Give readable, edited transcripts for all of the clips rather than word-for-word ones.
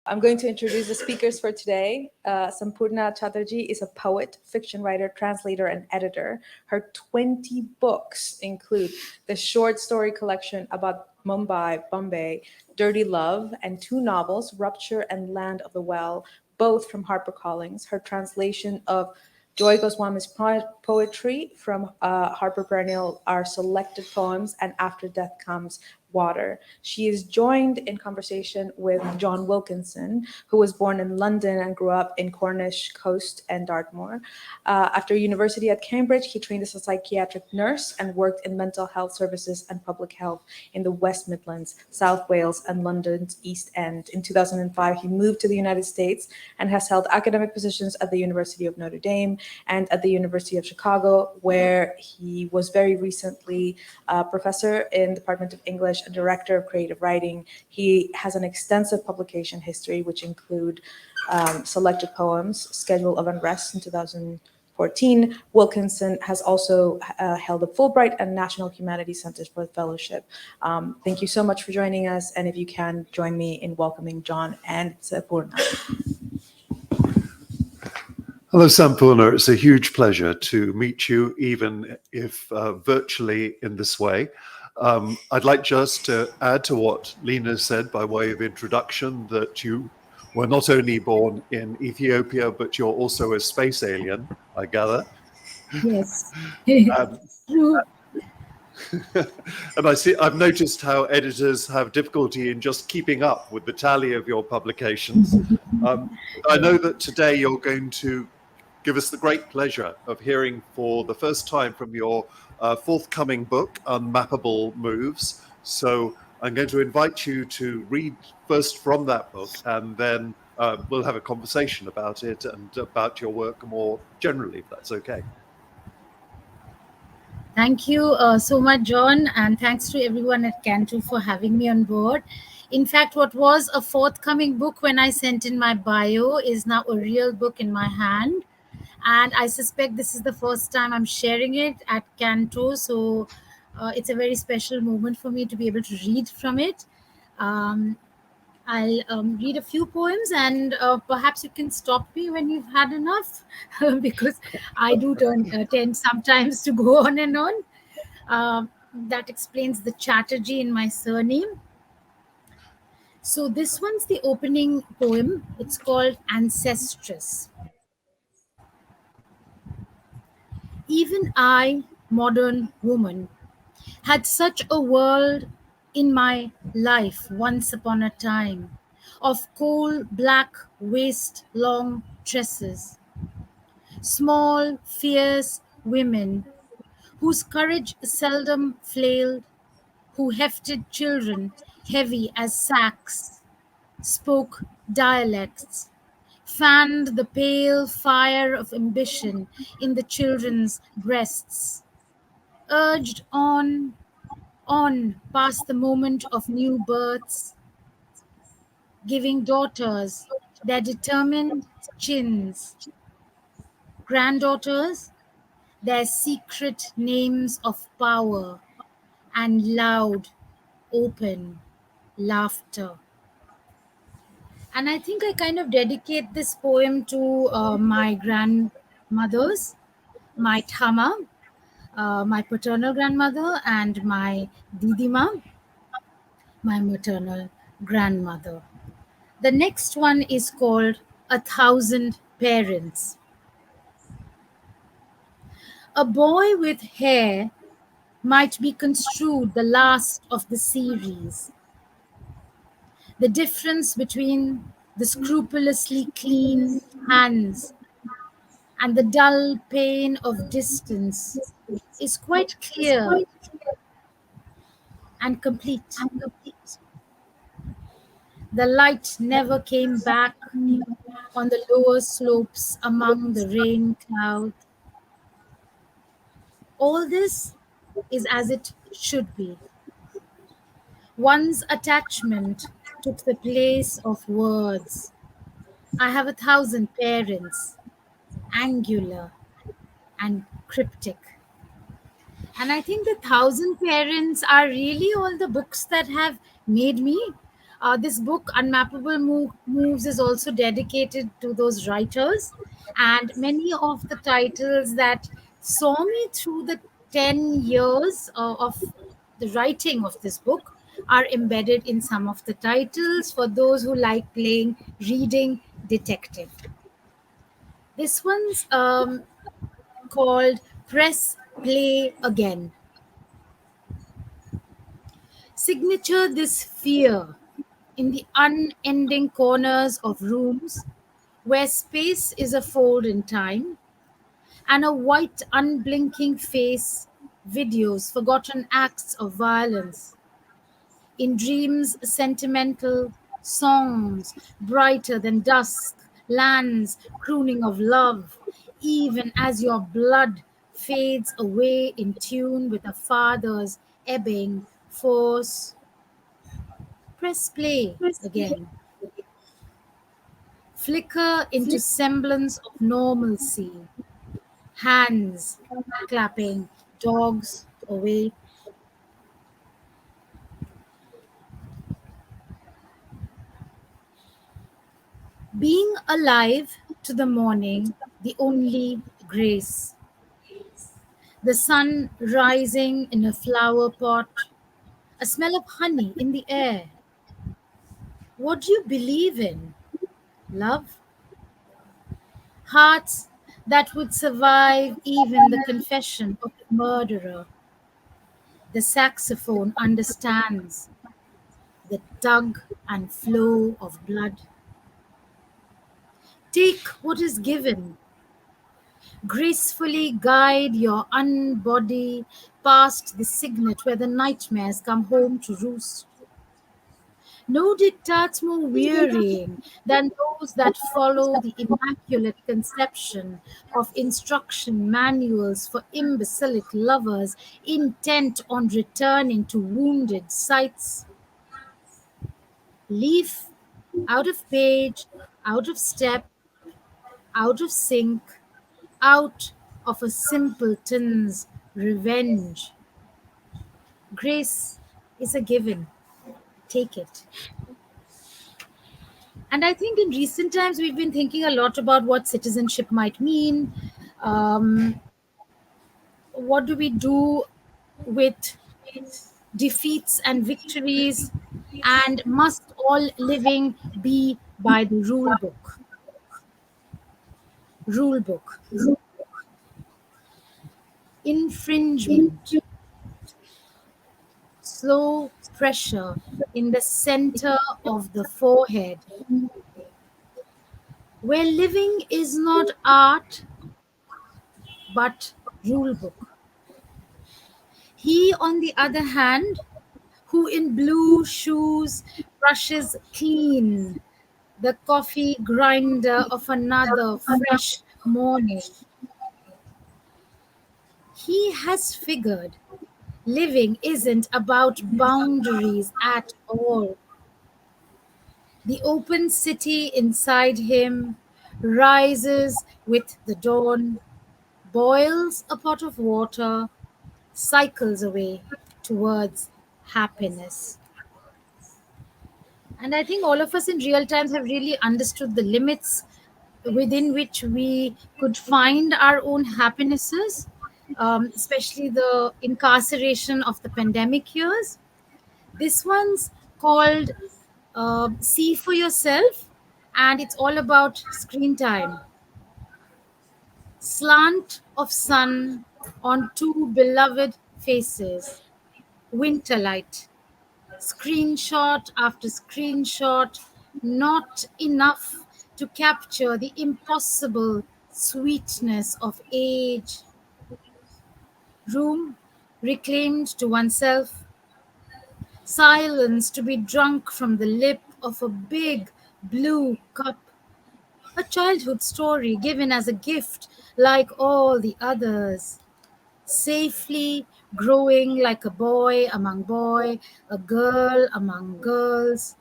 I'm going to introduce the speakers for today. Sampurna Chattarji is a poet, fiction writer, translator, and editor. Her 20 books include the short story collection about Mumbai, Bombay, Dirty Love, and 2 novels, Rupture and Land of the Well, both from HarperCollins. Her translation of Joy Goswami's poetry from Harper Perennial are selected poems, and After Death Comes Water. She is joined in conversation with John Wilkinson, who was born in London and grew up in Cornish Coast and Dartmoor. After university at Cambridge, he trained as a psychiatric nurse and worked in mental health services and public health in the West Midlands, South Wales, and London's East End. In 2005, he moved to the United States and has held academic positions at the University of Notre Dame and at the University of Chicago, where he was very recently a professor in the Department of English and director of creative writing. He has an extensive publication history, which include selected poems, Schedule of Unrest in 2014. Wilkinson has also held a Fulbright and National Humanities Centers for Fellowship. Thank you so much for joining us, and if you can join me in welcoming John and Sampurna. Hello, Sampurna. It's a huge pleasure to meet you, even if virtually in this way. I'd like just to add to what Lena said by way of introduction, that you were not only born in Ethiopia, but you're also a space alien, I gather. Yes, true. And I've noticed how editors have difficulty in just keeping up with the tally of your publications. I know that today you're going to give us the great pleasure of hearing for the first time from your forthcoming book, Unmappable Moves. So I'm going to invite you to read first from that book, and then we'll have a conversation about it and about your work more generally, if that's okay. Thank you so much, John, and thanks to everyone at CANTO for having me on board. In fact, what was a forthcoming book when I sent in my bio is now a real book in my hand. And I suspect this is the first time I'm sharing it at CANTO, so it's a very special moment for me to be able to read from it. I'll read a few poems, and perhaps you can stop me when you've had enough, because I do tend sometimes to go on and on. That explains the Chatterji in my surname. So this one's the opening poem. It's called Ancestress. Even I, modern woman, had such a world in my life once upon a time, of coal black waist-long tresses, small, fierce women whose courage seldom flailed, who hefted children heavy as sacks, spoke dialects, fanned the pale fire of ambition in the children's breasts, urged on past the moment of new births, giving daughters their determined chins, granddaughters their secret names of power and loud, open laughter. And I think I kind of dedicate this poem to my grandmothers, my Thama, my paternal grandmother, and my Didima, my maternal grandmother. The next one is called 1,000 Parents. A boy with hair might be construed the last of the series. The difference between the scrupulously clean hands and the dull pain of distance is quite clear and complete. The light never came back on the lower slopes among the rain clouds. All this is as it should be. One's attachment took the place of words. I have 1,000 parents, angular and cryptic. And I think the 1,000 Parents are really all the books that have made me. This book, Unmappable Moves, is also dedicated to those writers. And many of the titles that saw me through the 10 years of the writing of this book are embedded in some of the titles for those who like playing reading detective. This one's called Press Play Again. Signature this fear in the unending corners of rooms where space is a fold in time, and a white unblinking face videos forgotten acts of violence. In dreams sentimental, songs brighter than dusk, lands crooning of love, even as your blood fades away in tune with a father's ebbing force. Press play again. Flicker into semblance of normalcy. Hands clapping, dogs away. Being alive to the morning, the only grace. The sun rising in a flower pot, a smell of honey in the air. What do you believe in? Love? Hearts that would survive even the confession of the murderer. The saxophone understands the tug and flow of blood. Take what is given. Gracefully guide your unbody past the signet where the nightmares come home to roost. No diktats more wearying than those that follow the immaculate conception of instruction manuals for imbecilic lovers intent on returning to wounded sites. Leaf out of page, out of step, out of sync, out of a simpleton's revenge. Grace is a given. Take it. And I think in recent times we've been thinking a lot about what citizenship might mean. Um, what do we do with defeats and victories? And must all living be by the rule book? Rule book. Infringement. Slow pressure in the center of the forehead, where living is not art but rule book. He, on the other hand, who in blue shoes brushes clean the coffee grinder of another fresh morning, he has figured living isn't about boundaries at all. The open city inside him rises with the dawn, boils a pot of water, cycles away towards happiness. And I think all of us in real times have really understood the limits within which we could find our own happinesses, especially the incarceration of the pandemic years. This one's called See for Yourself, and it's all about screen time. Slant of sun on two beloved faces, winter light, screenshot after screenshot, not enough to capture the impossible sweetness of age. Room reclaimed to oneself, silence to be drunk from the lip of a big blue cup, a childhood story given as a gift like all the others, safely growing like a boy among boy, a girl among girls,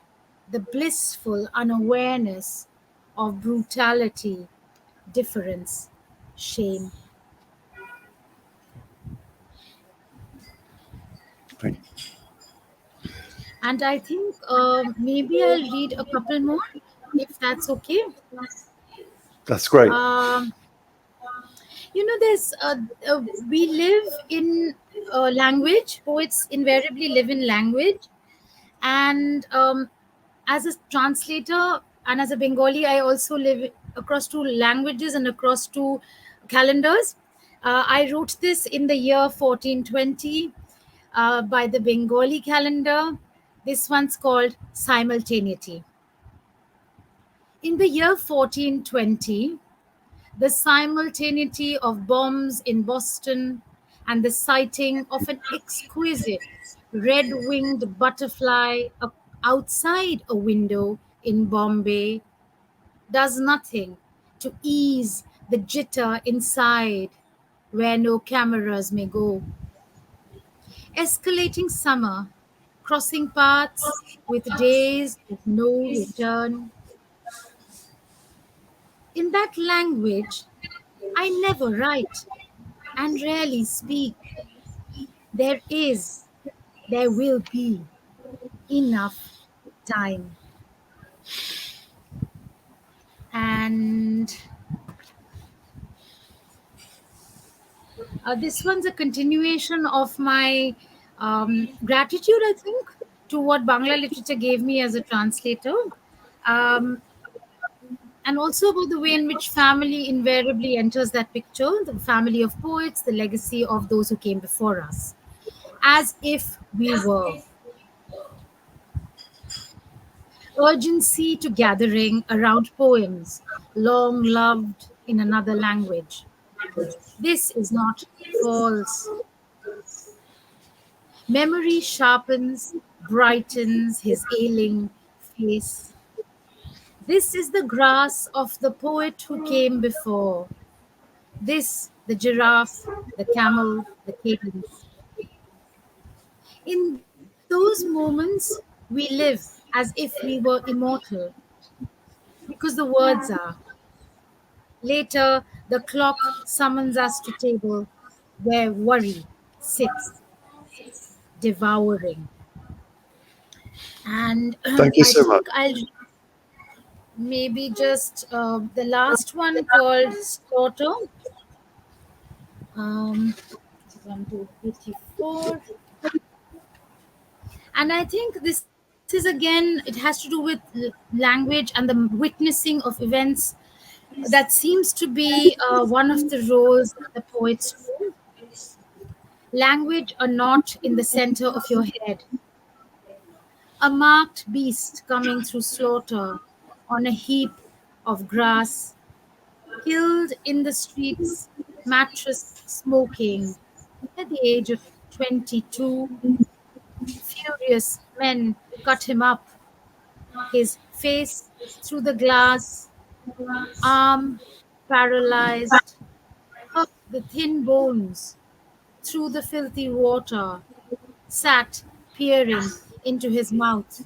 the blissful unawareness of brutality, difference, shame. And I think maybe I'll read a couple more, if that's okay. That's great. Um, there's we live in language. Poets invariably live in language, and as a translator and as a Bengali, I also live across two languages and across two calendars. I wrote this in the year 1420 by the Bengali calendar. This one's called Simultaneity. In the year 1420, the simultaneity of bombs in Boston and the sighting of an exquisite red-winged butterfly outside a window in Bombay does nothing to ease the jitter inside where no cameras may go. Escalating summer, crossing paths with days of no return. In that language, I never write and rarely speak. There is, there will be enough time. And this one's a continuation of my gratitude, I think, to what Bangla literature gave me as a translator. Um, and also about the way in which family invariably enters that picture, the family of poets, the legacy of those who came before us, as if we were. Urgency to gathering around poems long loved in another language. This is not false. Memory sharpens, brightens his ailing face. This is the grass of the poet who came before. This, the giraffe, the camel, the cadence. In those moments, we live as if we were immortal because the words are. Later, the clock summons us to table where worry sits, devouring. And Thank you I so much. think I'll maybe just the last one called Slaughter. This is on to 84. And I think this is again, it has to do with language and the witnessing of events that seems to be one of the roles that the poets do. Language or not in the center of your head. A marked beast coming through slaughter on a heap of grass, killed in the streets, mattress smoking, at the age of 22. Furious men cut him up, his face through the glass, arm paralyzed, the thin bones through the filthy water, sat peering into his mouth.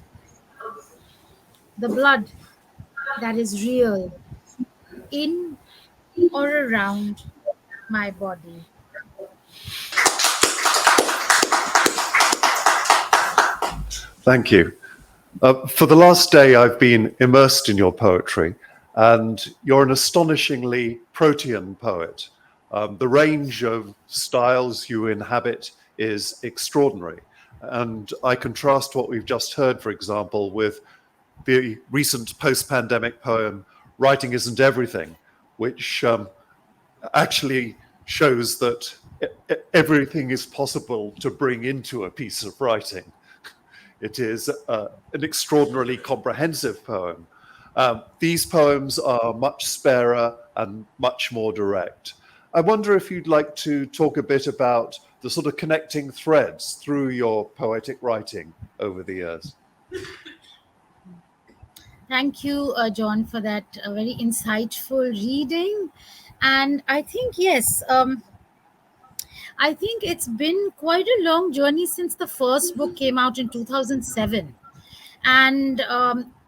The blood that is real in or around my body. Thank you. For the last day, I've been immersed in your poetry, and you're an astonishingly protean poet. The range of styles you inhabit is extraordinary. And I contrast what we've just heard, for example, with the recent post-pandemic poem, Writing Isn't Everything, which actually shows that everything is possible to bring into a piece of writing. It is an extraordinarily comprehensive poem. These poems are much sparer and much more direct. I wonder if you'd like to talk a bit about the sort of connecting threads through your poetic writing over the years. Thank you, John, for that very insightful reading. And I think, yes, I think it's been quite a long journey since the first book came out in 2007. And,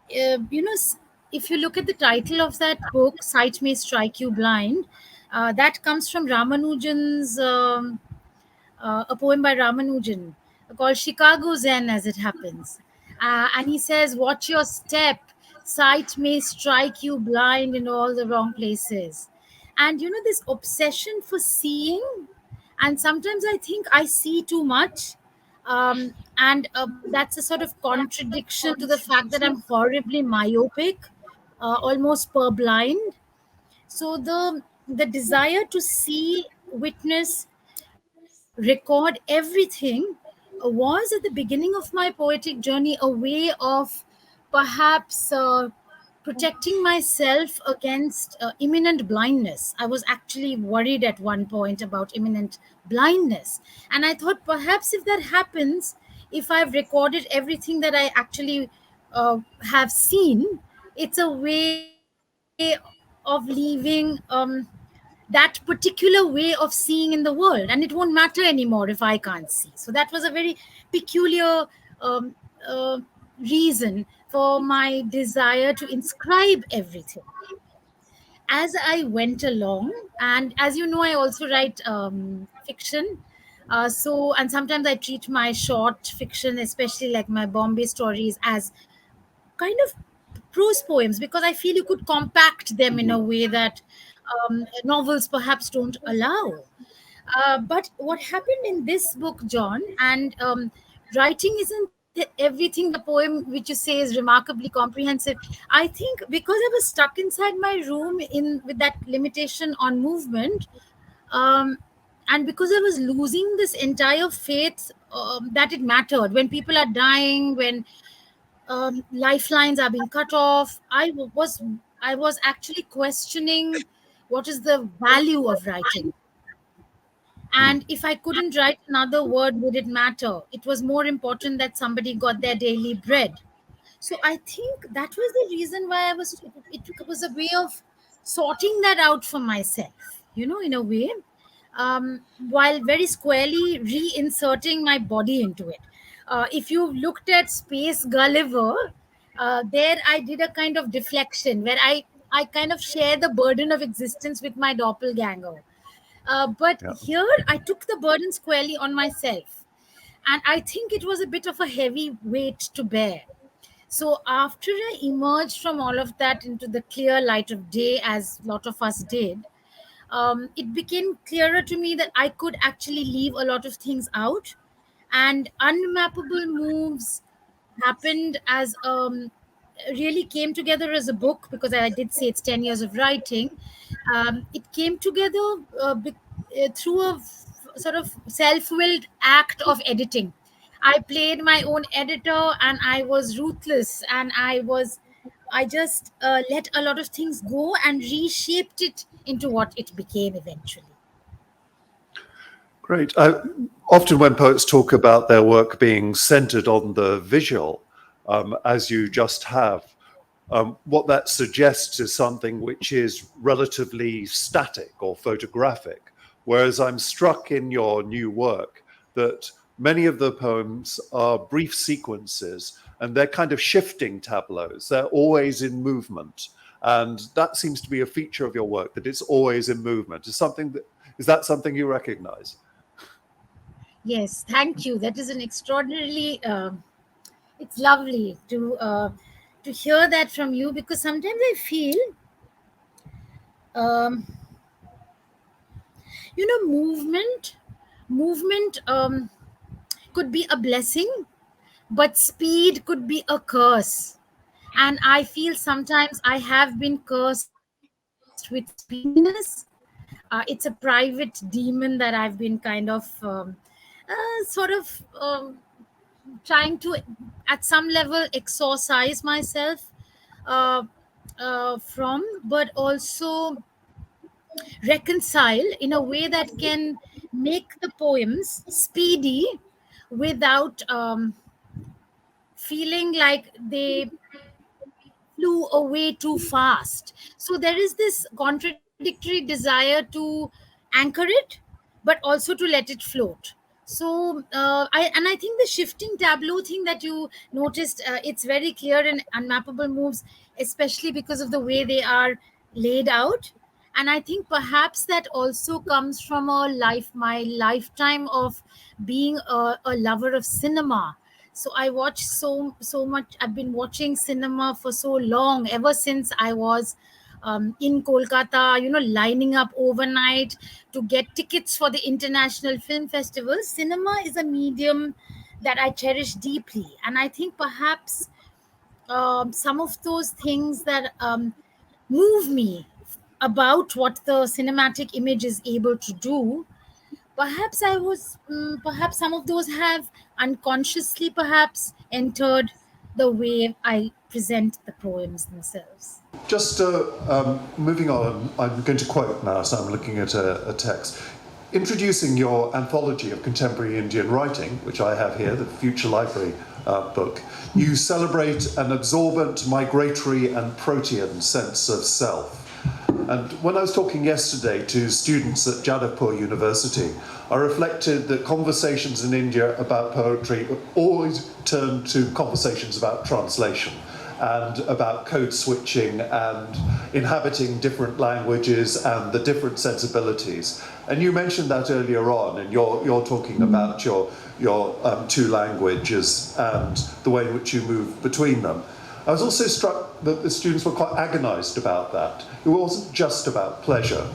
if you look at the title of that book, Sight May Strike You Blind, that comes from Ramanujan's, a poem by Ramanujan called Chicago Zen, as it happens. And he says, watch your step. Sight may strike you blind in all the wrong places. And this obsession for seeing, and sometimes I think I see too much. And that's a sort of contradiction to the fact that I'm horribly myopic, almost purblind. So the desire to see, witness, record everything was at the beginning of my poetic journey a way of perhaps protecting myself against imminent blindness. I was actually worried at one point about imminent blindness. And I thought perhaps if that happens, if I've recorded everything that I actually have seen, it's a way of leaving that particular way of seeing in the world, and it won't matter anymore if I can't see. So that was a very peculiar um, uh, reason for my desire to inscribe everything. As I went along, and as you know, I also write fiction. And sometimes I treat my short fiction, especially like my Bombay stories, as kind of prose poems, because I feel you could compact them in a way that novels perhaps don't allow. But what happened in this book, John, and writing isn't everything the poem which you say is remarkably comprehensive. I think because I was stuck inside my room in with that limitation on movement, um, and because I was losing this entire faith that it mattered when people are dying, when lifelines are being cut off. I was actually questioning what is the value of writing. Hmm. And if I couldn't write another word, would it matter? It was more important that somebody got their daily bread. So I think that was the reason why it was a way of sorting that out for myself, in a way, while very squarely reinserting my body into it. If you looked at Space Gulliver, there I did a kind of deflection where I kind of share the burden of existence with my doppelganger. But Yeah. here I took the burden squarely on myself. And I think it was a bit of a heavy weight to bear. So after I emerged from all of that into the clear light of day, as a lot of us did, it became clearer to me that I could actually leave a lot of things out. And unmappable moves happened as really came together as a book, because I did say it's 10 years of writing. It came together through a sort of self-willed act of editing. I played my own editor, and I was ruthless, and I just let a lot of things go and reshaped it into what it became eventually. Great. Often when poets talk about their work being centered on the visual, as you just have, what that suggests is something which is relatively static or photographic. Whereas I'm struck in your new work that many of the poems are brief sequences and they're kind of shifting tableaus. They're always in movement. And that seems to be a feature of your work, that it's always in movement. Is that something you recognize? Yes, thank you. That is an extraordinarily. It's lovely to hear that from you, because sometimes I feel, um, movement could be a blessing, but speed could be a curse. And I feel sometimes I have been cursed with speediness. It's a private demon that I've been kind of sort of trying to, at some level, exorcise myself uh, from, but also reconcile in a way that can make the poems speedy without feeling like they flew away too fast. So there is this contradictory desire to anchor it, but also to let it float. So I think the shifting tableau thing that you noticed, it's very clear in unmappable moves, especially because of the way they are laid out. And I think perhaps that also comes from my lifetime of being a lover of cinema. So I watch so much. I've been watching cinema for so long, ever since I was in Kolkata, lining up overnight to get tickets for the international film festival. Cinema is a medium that I cherish deeply, and I think perhaps some of those things that move me about what the cinematic image is able to do, perhaps some of those have unconsciously perhaps entered the way I present the poems themselves. Just moving on, I'm going to quote now, so I'm looking at a text. Introducing your anthology of contemporary Indian writing, which I have here, the Future Library book, you celebrate an absorbent, migratory and protean sense of self. And when I was talking yesterday to students at Jadavpur University, I reflected that conversations in India about poetry always turn to conversations about translation and about code switching and inhabiting different languages and the different sensibilities. And you mentioned that earlier on, and you're talking about your two languages and the way in which you move between them. I was also struck that the students were quite agonized about that. It wasn't just about pleasure.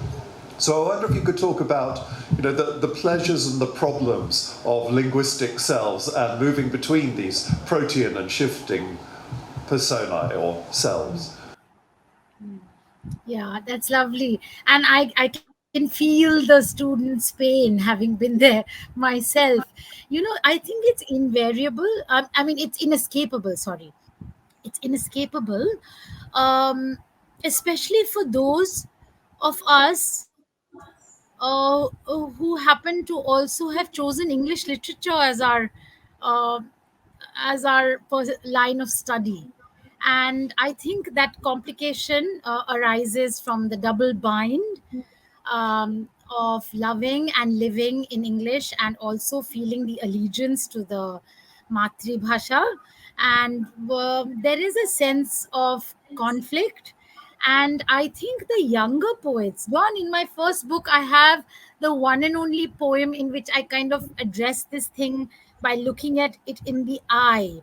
So I wonder if you could talk about the pleasures and the problems of linguistic selves and moving between these protean and shifting personae or selves. Yeah, that's lovely. And I can feel the students' pain, having been there myself. I think it's invariable. It's inescapable, sorry. It's inescapable, um, especially for those of us who happen to also have chosen English literature uh, as our line of study. And I think that complication arises from the double bind of loving and living in English, and also feeling the allegiance to the Matri Bhasha. And there is a sense of conflict. And I think the younger poets, John, in my first book, I have the one and only poem in which I kind of address this thing by looking at it in the eye.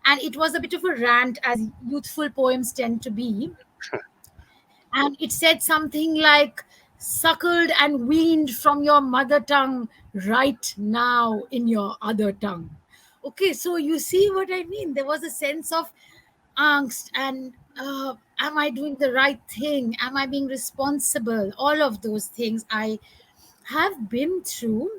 And it was a bit of a rant, as youthful poems tend to be. And it said something like, suckled and weaned from your mother tongue, right now in your other tongue. Okay, so you see what I mean? There was a sense of angst and am I doing the right thing? Am I being responsible? All of those things I have been through.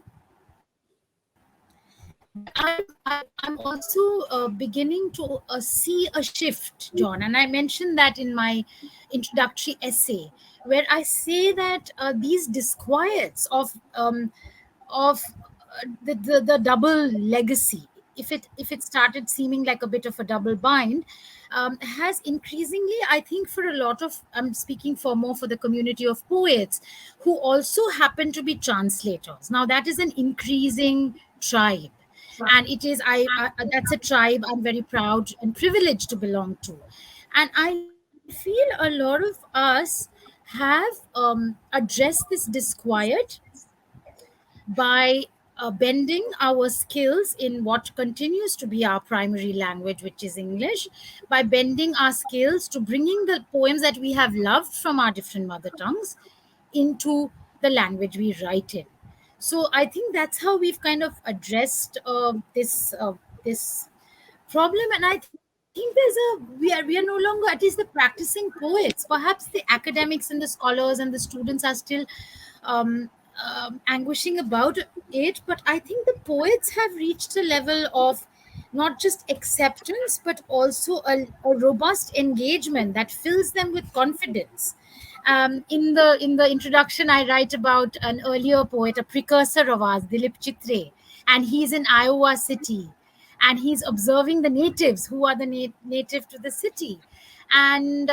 I'm also beginning to see a shift, John, and I mentioned that in my introductory essay, where I say that these disquiets of the double legacy, if it started seeming like a bit of a double bind, has increasingly, I think, for a lot of, I'm speaking for more for the community of poets who also happen to be translators. Now that is an increasing tribe, and it is I that's a tribe I'm very proud and privileged to belong to. And I feel a lot of us have addressed this disquiet by bending our skills in what continues to be our primary language, which is English, by bending our skills to bringing the poems that we have loved from our different mother tongues into the language we write in. So I think that's how we've kind of addressed this problem. And I think we are no longer, at least the practicing poets, perhaps the academics and the scholars and the students are still um, anguishing about it, but I think the poets have reached a level of not just acceptance but also a robust engagement that fills them with confidence. In the introduction, I write about an earlier poet, a precursor of ours, Dilip Chitre, and he's in Iowa City, and he's observing the natives who are the native to the city. And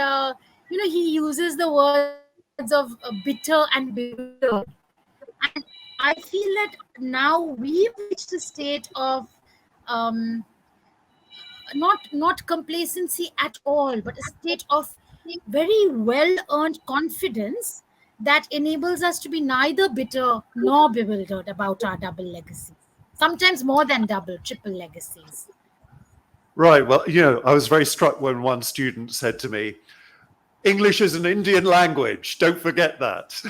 he uses the words of bitter and bewildered. And I feel that now we've reached a state of um, not complacency at all, but a state of very well earned confidence that enables us to be neither bitter nor bewildered about our double legacies, sometimes more than double, triple legacies. Right. Well, I was very struck when one student said to me, English is an Indian language. Don't forget that.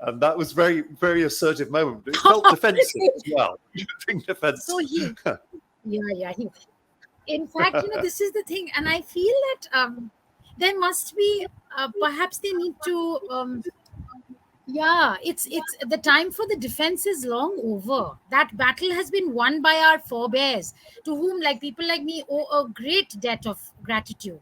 And that was very, very assertive moment. It felt defensive as well. Defensive. So in fact, this is the thing, and I feel that there must be perhaps they need to it's the time for the defense is long over. That battle has been won by our forebears, to whom, like people like me, owe a great debt of gratitude.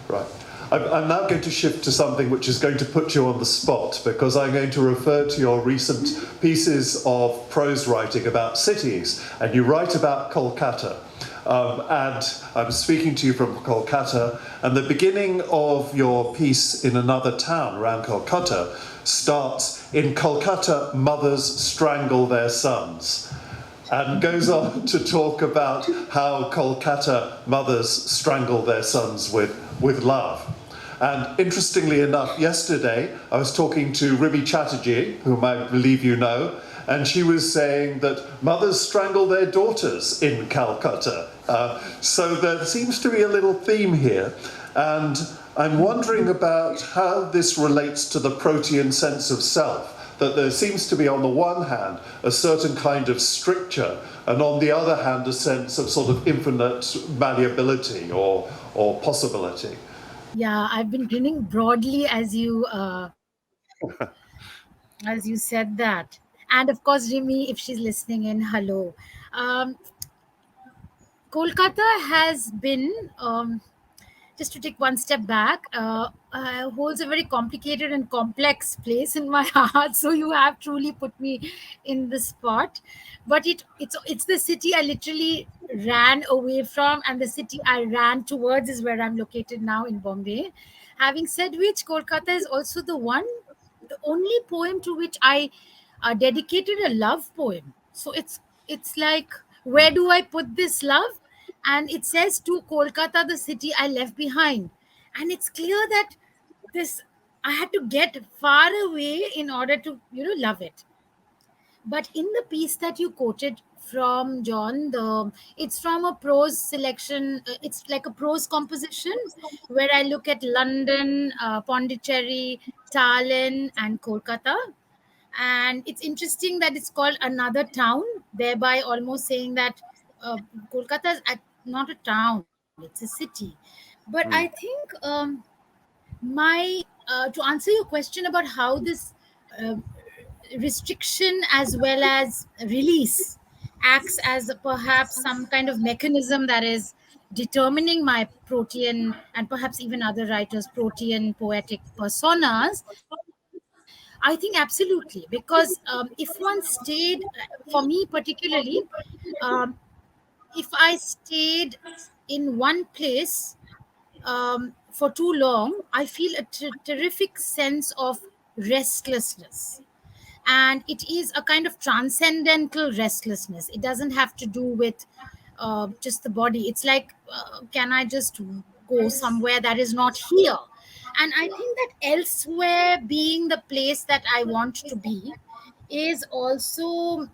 Right. I'm now going to shift to something which is going to put you on the spot, because I'm going to refer to your recent pieces of prose writing about cities, and you write about Kolkata. And I'm speaking to you from Kolkata, and the beginning of your piece in another town around Kolkata starts, "In Kolkata, mothers strangle their sons," and goes on to talk about how Kolkata mothers strangle their sons with love. And interestingly enough, yesterday I was talking to Rimi Chattarji, whom I believe you know, and she was saying that mothers strangle their daughters in Calcutta. So there seems to be a little theme here. And I'm wondering about how this relates to the protean sense of self, that there seems to be, on the one hand, a certain kind of stricture, and on the other hand, a sense of sort of infinite malleability or possibility. Yeah, I've been grinning broadly as you said that. And of course, Rimi, if she's listening in, hello. Kolkata has been, just to take one step back, holds a very complicated and complex place in my heart. So you have truly put me in the spot. But it's the city I literally ran away from, and the city I ran towards is where I'm located now in Bombay. Having said which, Kolkata is also the only poem to which I dedicated a love poem. So it's like, where do I put this love? And it says, to Kolkata, the city I left behind. And it's clear that this I had to get far away in order to love it. But in the piece that you quoted from John, it's from a prose selection. It's like a prose composition where I look at London, Pondicherry, Tallinn, and Kolkata. And it's interesting that it's called another town, thereby almost saying that Kolkata is not a town; it's a city. But I think my to answer your question about how this uh, restriction as well as release acts as perhaps some kind of mechanism that is determining my protean, and perhaps even other writers' protean poetic personas, I think absolutely, because if one stayed, for me particularly, um, if I stayed in one place for too long, I feel a terrific sense of restlessness. And it is a kind of transcendental restlessness. It doesn't have to do with just the body. It's like, can I just go somewhere that is not here? And I think that elsewhere being the place that I want to be is also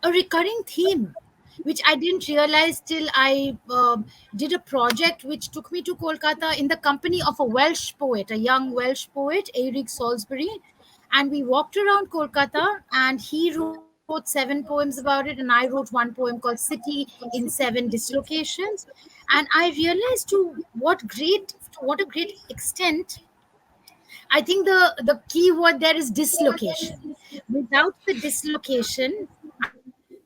a recurring theme, which I didn't realize till I did a project which took me to Kolkata in the company of a Welsh poet, a young Welsh poet, Eric Salisbury. And we walked around Kolkata, and he wrote 7 poems about it, and I wrote one poem called City in 7 Dislocations. And I realized to what a great extent, I think the key word there is dislocation. Without the dislocation,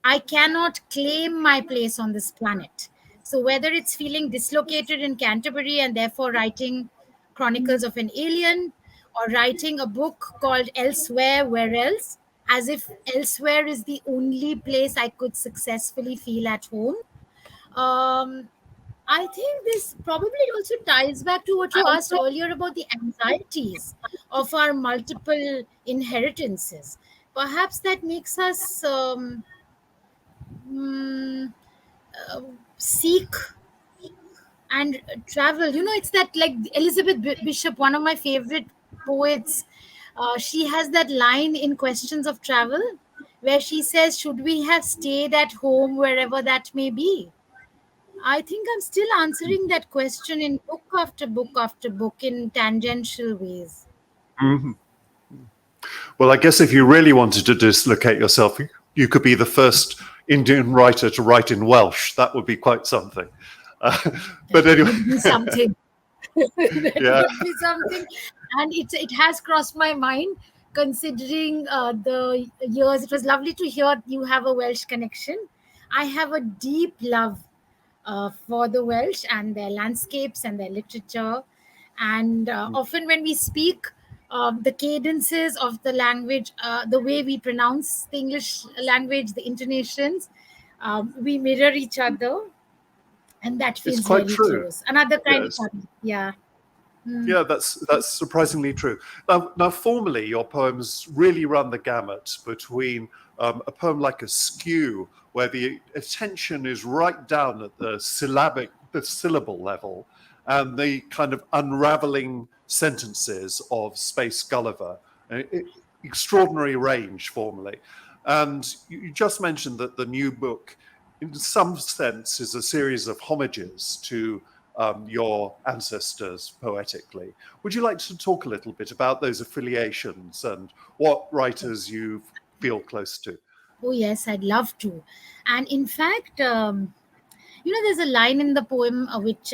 I cannot claim my place on this planet. So whether it's feeling dislocated in Canterbury and therefore writing Chronicles of an Alien, or writing a book called Elsewhere, Where Else, as if elsewhere is the only place I could successfully feel at home. Um, I think this probably also ties back to what you asked earlier about the anxieties of our multiple inheritances. Perhaps that makes us mm, uh, seek and travel. It's that, like, Elizabeth Bishop, one of my favorite poets. She has that line in Questions of Travel where she says, "Should we have stayed at home wherever that may be?" I think I'm still answering that question in book after book after book in tangential ways. Mhm. Well, I guess if you really wanted to dislocate yourself, you could be the first Indian writer to write in Welsh. That would be quite something. Uh, but That anyway, would be something. That yeah. would be something. And it has crossed my mind considering the years. It was lovely to hear you have a Welsh connection. I have a deep love for the Welsh and their landscapes and their literature. And often when we speak, the cadences of the language, the way we pronounce the English language, the intonations, we mirror each other, and that It's feels quite very true. close. Another kind Yes. of, yeah. Mm. Yeah, that's surprisingly true. Now, formally, your poems really run the gamut between a poem like a skew, where the attention is right down at the syllable level, and the kind of unraveling sentences of Space Gulliver. Extraordinary range, formally. And you just mentioned that the new book, in some sense, is a series of homages to your ancestors poetically. Would you like to talk a little bit about those affiliations and what writers you feel close to? Oh, yes, I'd love to. And in fact, there's a line in the poem which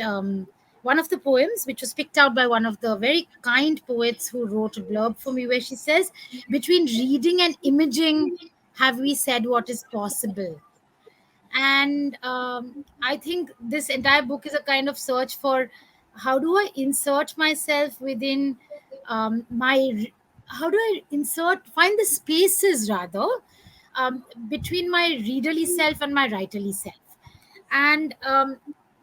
one of the poems which was picked out by one of the very kind poets who wrote a blurb for me, where she says, "Between reading and imaging, have we said what is possible?" And I think this entire book is a kind of search for how do I insert myself within how do I insert find the spaces rather between my readerly self and my writerly self. And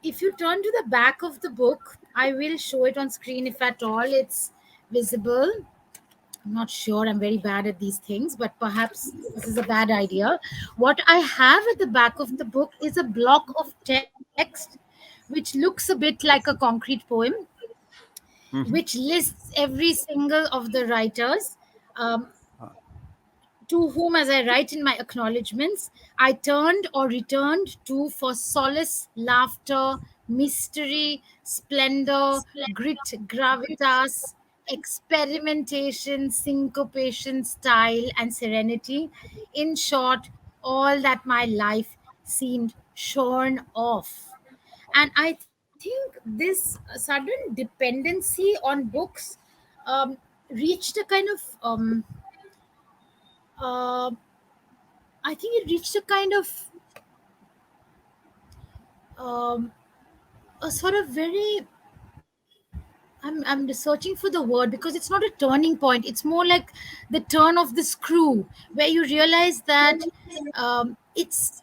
if you turn to the back of the book, I will show it on screen if at all it's visible. I'm not sure. I'm very bad at these things, but perhaps this is a bad idea. What I have at the back of the book is a block of text which looks a bit like a concrete poem, Mhm. which lists every single of the writers um, to whom, as I write in my acknowledgements, I turned or returned to for solace, laughter, mystery, splendor, grit, gravitas, experimentation, syncopation, style, and serenity. In short, all that my life seemed shorn of. And I think this sudden dependency on books um, reached a kind of uh, I think it reached a kind of um, a sort of very. I'm searching for the word because it's not a turning point. It's more like the turn of the screw, where you realize that it's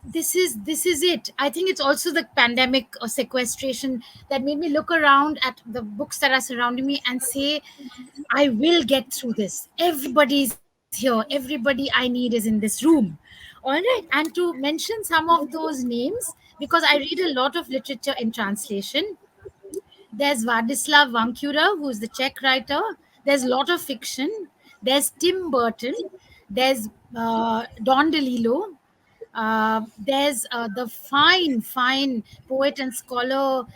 this is it. I think it's also the pandemic or sequestration that made me look around at the books that are surrounding me and say, I will get through this. Everybody's here. Everybody I need is in this room. All right. And to mention some of those names, because I read a lot of literature in translation, there's Vladislav Vankura, who's the Czech writer. There's a lot of fiction. There's Tim Burton. There's Don DeLillo. There's the fine poet and scholar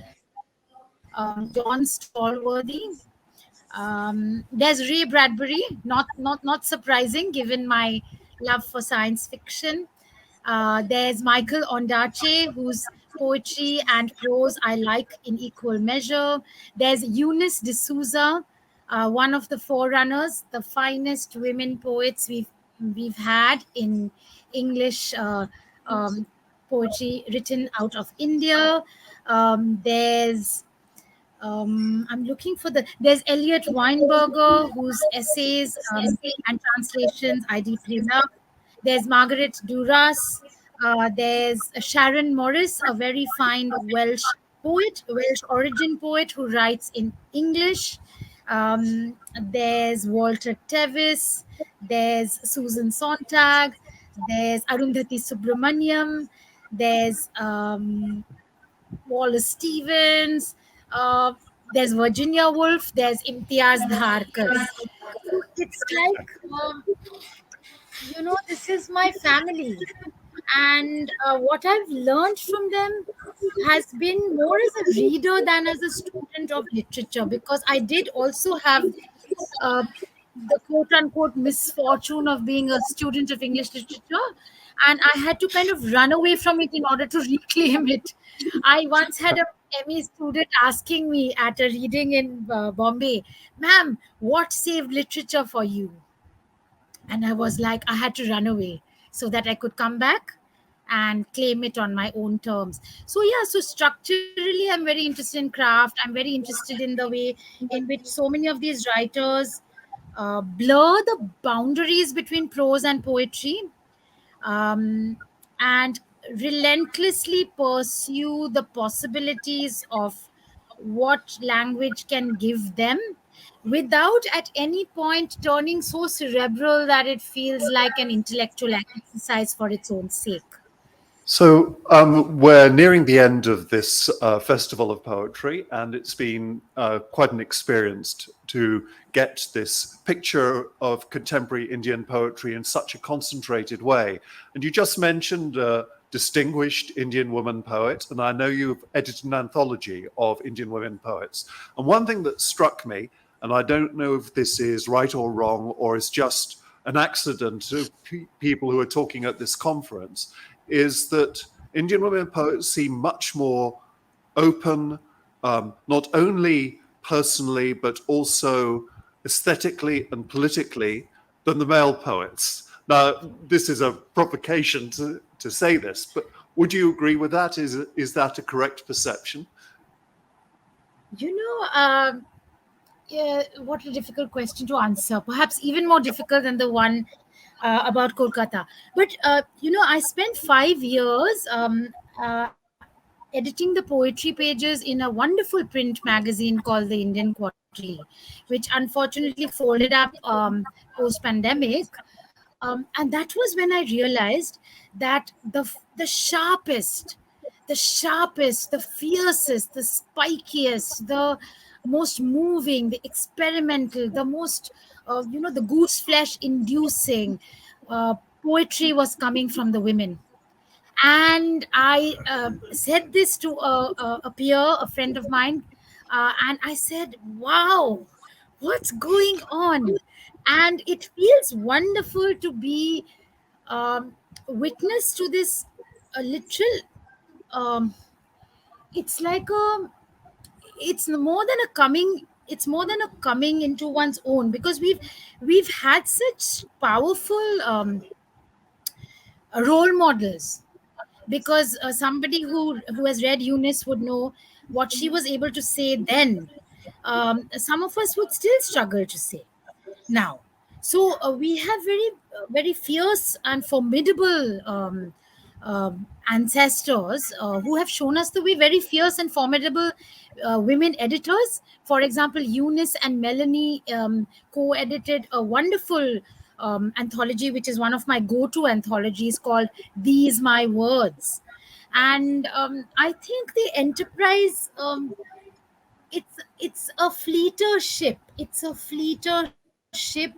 John Stallworthy. There's Ray Bradbury, not surprising given my love for science fiction. There's Michael Ondaatje, whose poetry and prose I like in equal measure. There's Eunice D'Souza, one of the forerunners, the finest women poets we've had in English poetry written out of India. There's I'm looking for there's Elliot Weinberger, whose essays and translations I deeply love. There's Margaret Duras. There's Sharon Morris, a very fine Welsh poet, Welsh origin poet who writes in English. There's Walter Tevis. There's Susan Sontag. There's Arundhati Subramaniam. There's Wallace Stevens. Uh, there's Virginia Woolf. There's Imtiaz Dharkar. So it's like, this is my family. And what I've learned from them has been more as a reader than as a student of literature, because I did also have uh, the quote unquote misfortune of being a student of English literature, and I had to kind of run away from it in order to reclaim it. I once had a ME student asking me at a reading in Bombay, "Ma'am, what saved literature for you?" And I was like, I had to run away so that I could come back and claim it on my own terms. So yeah, so structurally I'm very interested in craft. I'm very interested in the way in which so many of these writers blur the boundaries between prose and poetry, um, and relentlessly pursue the possibilities of what language can give them, without at any point turning so cerebral that it feels like an intellectual exercise for its own sake. So we're nearing the end of this Festival of Poetry, and it's been quite an experience to get this picture of contemporary Indian poetry in such a concentrated way. And you just mentioned a distinguished Indian woman poet, and I know you've edited an anthology of Indian women poets. And one thing that struck me, and I don't know if this is right or wrong, or is just an accident of people who are talking at this conference, is that Indian women poets seem much more open, not only personally, but also aesthetically and politically, than the male poets. Now, this is a provocation to say this, but would you agree with that? Is that a correct perception? You know, yeah, what a difficult question to answer. Perhaps even more difficult than the one about Kolkata. But I spent 5 years editing the poetry pages in a wonderful print magazine called the Indian Quarterly, which unfortunately folded up post pandemic. And that was when I realized that the sharpest, the fiercest, the spikiest, the most moving, the experimental, the most, the goose flesh inducing poetry was coming from the women. And I said this to a peer, a friend of mine, and I said, "Wow, what's going on?" And it feels wonderful to be witness to this literal. Um, it's like a. It's more than a coming. It's more than a coming into one's own, because we've had such powerful role models, because somebody who has read Eunice would know what she was able to say then. Some of us would still struggle to say now. So we have very fierce and formidable ancestors who have shown us to be very fierce and formidable women editors. For example, Eunice and Melanie co-edited a wonderful anthology, which is one of my go-to anthologies, called These My Words. And I think the enterprise, it's a fleeter ship. It's a fleeter ship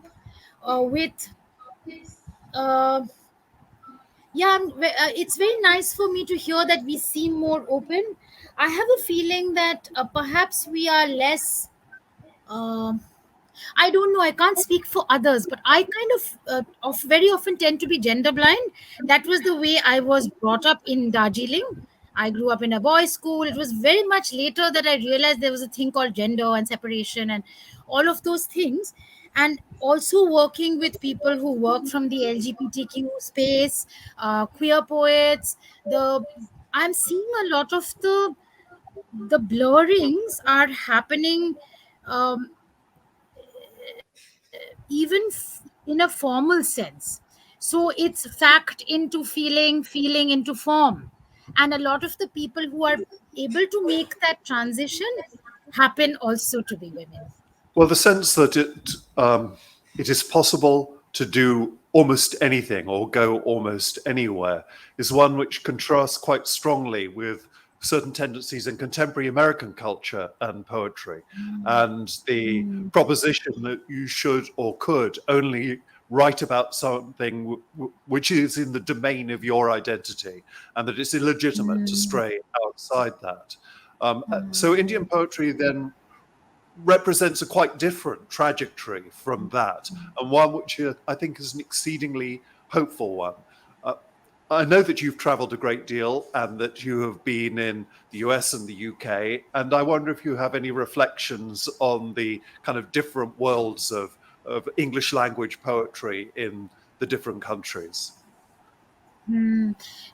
with uh, yeah, it's very nice for me to hear that we seem more open. I have a feeling that perhaps we are less. Uh, I don't know. I can't speak for others, but I kind of very often tend to be gender blind. That was the way I was brought up in Darjeeling. I grew up in a boys' school. It was very much later that I realized there was a thing called gender and separation and all of those things. And also working with people who work from the LGBTQ space, queer poets. I'm seeing a lot of the blurrings are happening, um, in a formal sense. So it's fact into feeling, feeling into form. And a lot of the people who are able to make that transition happen also to be women. Well, the sense that it is possible to do almost anything or go almost anywhere is one which contrasts quite strongly with certain tendencies in contemporary American culture and poetry, and the proposition that you should or could only write about something which is in the domain of your identity, and that it's illegitimate to stray outside that. So Indian poetry then represents a quite different trajectory from that, and one which I think is an exceedingly hopeful one. I know that you've traveled a great deal and that you have been in the US and the UK, and I wonder if you have any reflections on the kind of different worlds of English language poetry in the different countries.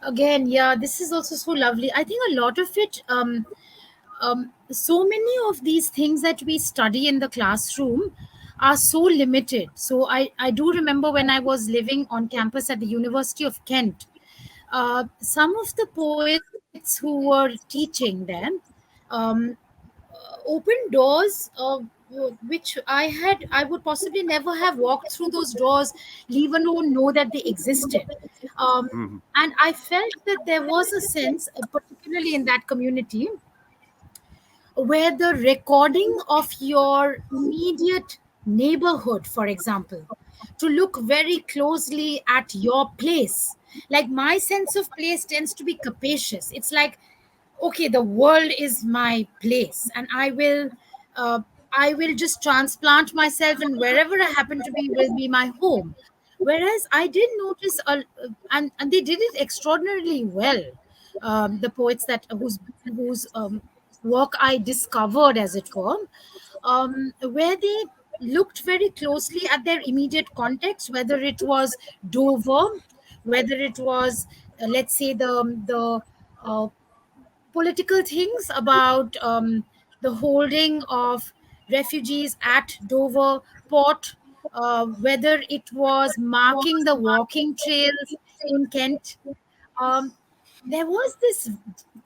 Again, yeah, this is also so lovely. I think a lot of it, so many of these things that we study in the classroom are so limited. So I do remember when I was living on campus at the University of Kent, some of the poets who were teaching then um, opened doors which I would possibly never have walked through those doors, leave alone know that they existed. And I felt that there was a sense, particularly in that community, where the recording of your immediate neighborhood, for example, to look very closely at your place. Like my sense of place tends to be capacious. It's like, okay, the world is my place, and uh, I will just transplant myself, and wherever I happen to be will be my home. Whereas I did notice, and they did it extraordinarily well. The poets that whose work I discovered, as it were, where they looked very closely at their immediate context, whether it was Dover, whether it was, let's say, the political things about the holding of refugees at Dover port, whether it was marking the walking trails in Kent. Um, there was this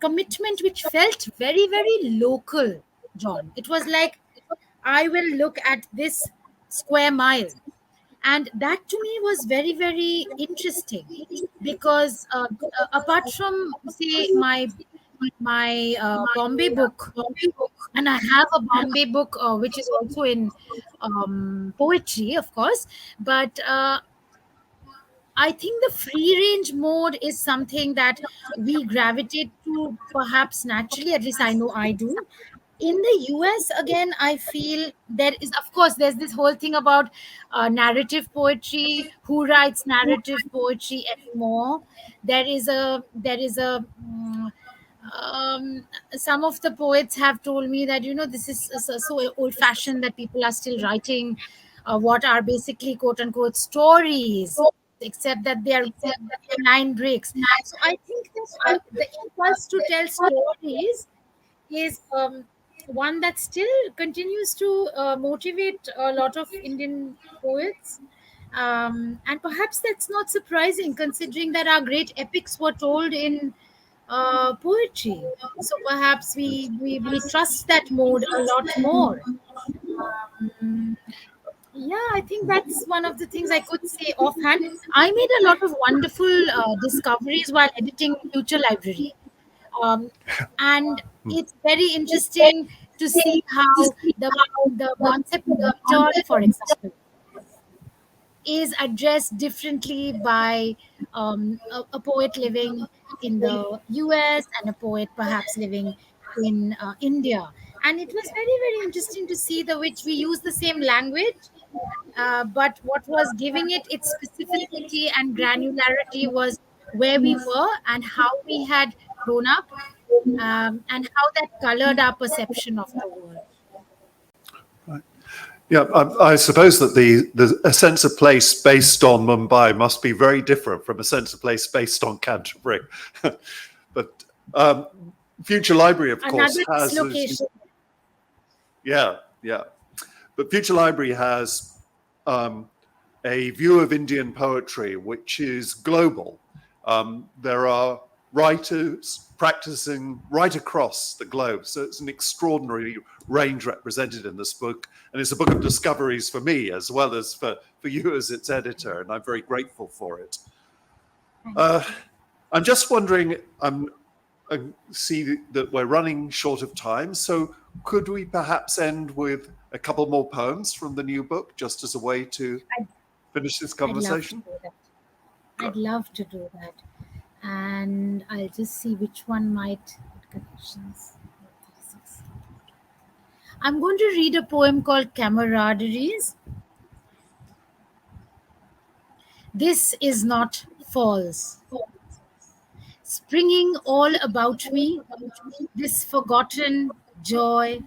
commitment which felt very, very local, John. It was like, I will look at this square mile. And that to me was very, very interesting because apart from, say, my Bombay book, and I have a Bombay book which is also in poetry, of course, but I think the free range mode is something that we gravitate to perhaps naturally, at least I know I do. In the US, again, I feel there is, of course, there's this whole thing about narrative poetry. Who writes narrative poetry anymore? There is a some of the poets have told me that, this is so old fashioned that people are still writing what are basically quote unquote stories, except that they are line breaks. So I think that the impulse to tell stories is one that still continues to motivate a lot of Indian poets. And perhaps that's not surprising, considering that our great epics were told in poetry. So perhaps we trust that mode a lot more. Um, yeah, I think that's one of the things I could say offhand. I made a lot of wonderful discoveries while editing Future Library. um, and it's very interesting to see how the concept of return, for example, is addressed differently by a poet living in the US and a poet perhaps living in India. And it was very, very interesting to see the which we use the same language, but what was giving it its specificity and granularity was where we were and how we had grown up, and how that colored our perception of the world. Yeah, I suppose that a sense of place based on Mumbai must be very different from a sense of place based on Canterbury. But Future Library, of course, Another has dislocation. yeah. But Future Library has a view of Indian poetry which is global. There are writers practicing right across the globe. So it's an extraordinary range represented in this book. And it's a book of discoveries for me as well as for you as its editor. And I'm very grateful for it. I'm just wondering, I see that we're running short of time. So could we perhaps end with a couple more poems from the new book, just as a way to finish this I'd love to conversation? do that. I'd love to do that. And I'll just see which one might connections. I'm going to read a poem called Camaraderies. This is not false. Springing all about me, this forgotten joy,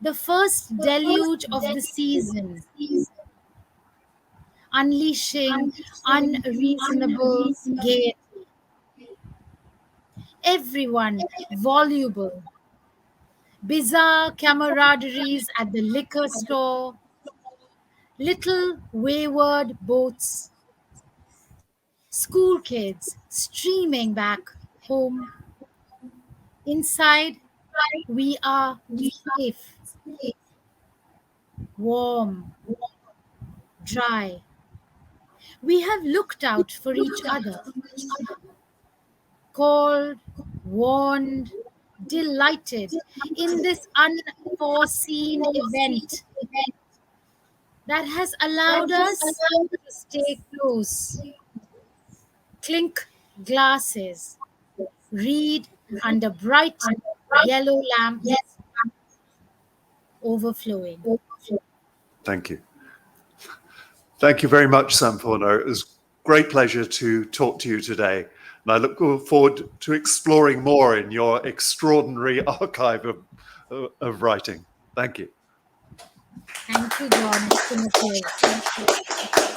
the first deluge of the season, unleashing unreasonable gaiety. Everyone voluble, bizarre camaraderies at the liquor store, little wayward boats, school kids streaming back home. Inside, we are safe, warm, dry. We have looked out for each other, called, warned, delighted in this unforeseen event that has allowed us to stay close, clink glasses, read under bright yellow lamps overflowing. Thank you. Thank you very much, Sampurna. It was a great pleasure to talk to you today. And I look forward to exploring more in your extraordinary archive of writing. Thank you. Thank you, John. It's been a pleasure.